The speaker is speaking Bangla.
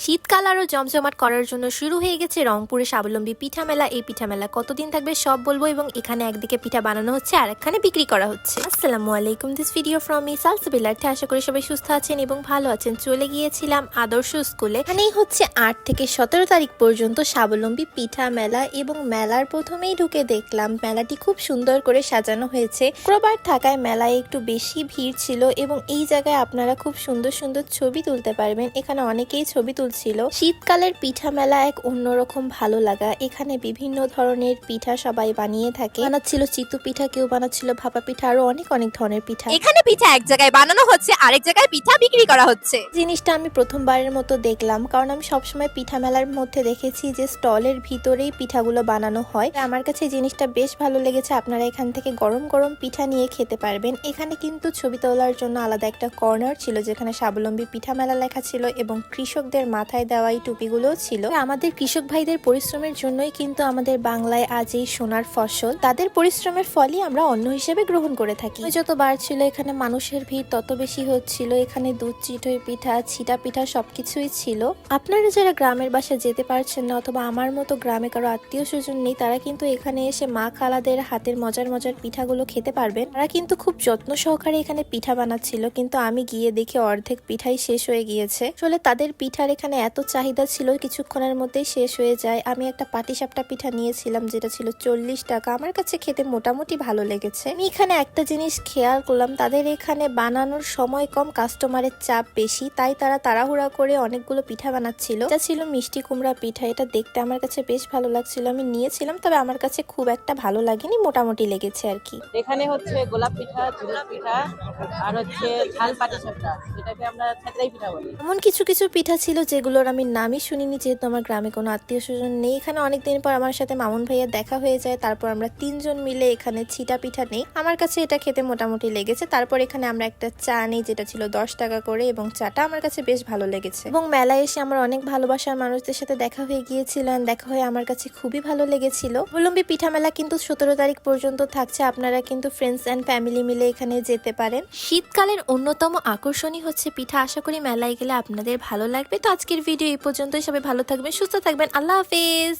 শীতকাল আরো জমজমাট করার জন্য শুরু হয়ে গেছে রংপুরে স্বাবলম্বী পিঠা মেলা। এই পিঠা মেলা কতদিন থাকবে সব বলবো, এবং এখানে একদিকে পিঠা বানানো হচ্ছে আর একখানে বিক্রি করা হচ্ছে। আসসালামু আলাইকুম, দিস ভিডিও ফ্রম মি সালসাবিলার্থে। আশা করি সবাই সুস্থ আছেন এবং ভালো আছেন। চলে গিয়েছিলাম আদর্শ স্কুলে। এখানেই হচ্ছে 8 থেকে 17 তারিখ পর্যন্ত স্বাবলম্বী পিঠা মেলা, এবং মেলার প্রথমেই ঢুকে দেখলাম মেলাটি খুব সুন্দর করে সাজানো হয়েছে। শুক্রবার থাকায় মেলায় একটু বেশি ভিড় ছিল, এবং এই জায়গায় আপনারা খুব সুন্দর সুন্দর ছবি তুলতে পারবেন। এখানে অনেকেই ছবি তুলছিল। শীতকালের পিঠা মেলা এক অন্যরকম ভালো লাগা। এখানে বিভিন্ন ধরনের পিঠা সবাই বানিয়ে থাকে। বানাচ্ছিল চিতু পিঠা, কেউ বানাচ্ছিল ভাপা পিঠা, আরো অনেক অনেক ধরনের পিঠা। এখানে পিঠা এক জায়গায় বানানো হচ্ছে, আরেক জায়গায় পিঠা বিক্রি করা হচ্ছে। জিনিসটা আমি প্রথমবারের মতো দেখলাম, কারণ আমি সবসময় পিঠা মেলার মধ্যে দেখেছি যে স্টলের ভিতরেই পিঠাগুলো বানানো হয়। আমার কাছে এই জিনিসটা বেশ ভালো লেগেছে। আপনারা এখান থেকে গরম গরম পিঠা নিয়ে খেতে পারবেন। এখানে কিন্তু ছবি তোলার জন্য আলাদা একটা কর্নার ছিল, যেখানে স্বাবলম্বী পিঠা মেলা লেখা ছিল, এবং কৃষকদের মাথায় দেওয়া এই টুপিগুলোও ছিল। আমাদের কৃষক ভাইদের পরিশ্রমের জন্যই কিন্তু আমাদের বাংলায় আজ এই সোনার ফসল। তাদের পরিশ্রমের ফলই আমরা অন্ন হিসেবে গ্রহণ করে থাকি। যত বাড়ছিল এখানে মানুষের ভিড় তত বেশি হচ্ছিল। এখানে দুধ চিতই পিঠা, ছিটা পিঠা সবকিছুই ছিল। আপনারা যারা গ্রামের বাসা যেতে পারছেন না, অথবা আমার মতো গ্রামে কারো আত্মীয় স্বজন নেই, তারা কিন্তু এখানে এসে মা খালাদের হাতের মজার মজার পিঠাগুলো খেতে পারবেন। তারা কিন্তু খুব যত্ন সহকারে এখানে পিঠা বানাচ্ছিল, কিন্তু আমি গিয়ে দেখে অর্ধেক পিঠাই শেষ হয়ে গিয়েছে। আসলে তাদের পিঠার এখানে এত চাহিদা ছিল, কিছুক্ষণের মধ্যেই শেষ হয়ে যায়। আমি একটা পাটিসাপটা পিঠা নিয়েছিলাম, যেটা ছিল 40 টাকা। আমার কাছে খেতে মোটামুটি ভালো লেগেছে। আমি এখানে একটা জিনিস খেয়াল করলাম, তাদের এখানে বানানোর সময় কম, কাস্টমারের চাপ বেশি, তাই তারা তাড়াহুড়া করে অনেকগুলো পিঠা বানাচ্ছিল। এটা ছিল মিষ্টি কুমড়া পিঠা। এটা দেখতে আমার কাছে বেশ ভালো লাগছিল, আমি নিয়েছিলাম, তবে আমার কাছে খুব একটা ভালো লাগেনি, মোটামুটি লেগেছে আর কি। এখানে হচ্ছে গোলাপ পিঠা, ঝুল পিঠা, আর হচ্ছে ঝাল পাটিসাপটা, যেটাকে আমরা ছেত্রাই পিঠা বলি। এমন কিছু কিছু পিঠা ছিল যেগুলোর আমি নামই শুনিনি, যেহেতু আমার গ্রামে কোনো আত্মীয় স্বজন নেই। এখানে অনেকদিন পর আমার সাথে মামুন ভাইয়া দেখা হয়ে যায়। তারপর আমরা 3 জন মিলে এখানে ছিটা পিঠা নেই। আমার কাছে এটা খেতে মোটামুটি লেগেছে। তারপর এখানে আমরা একটা চা নেই, যেটা ছিল 10 টাকা করে, এবং চাটা আমার কাছে বেশ ভালো লেগেছে। এবং মেলায় এসে আমার অনেক ভালোবাসার মানুষদের সাথে দেখা হয়ে গিয়েছিল, দেখা হয়ে আমার কাছে খুবই ভালো লেগেছিল। স্বাবলম্বী পিঠা মেলা কিন্তু 17 তারিখ পর্যন্ত থাকছে। আপনারা কিন্তু ফ্রেন্ডস এন্ড ফ্যামিলি মিলে এখানে যেতে পারেন। শীতকালের অন্যতম আকর্ষণই হচ্ছে পিঠা। আশা করি মেলায় গেলে আপনাদের ভালো লাগবে। তো আজকের ভিডিও এই পর্যন্তই। সবাই ভালো থাকবেন, সুস্থ থাকবেন। আল্লাহ হাফেজ।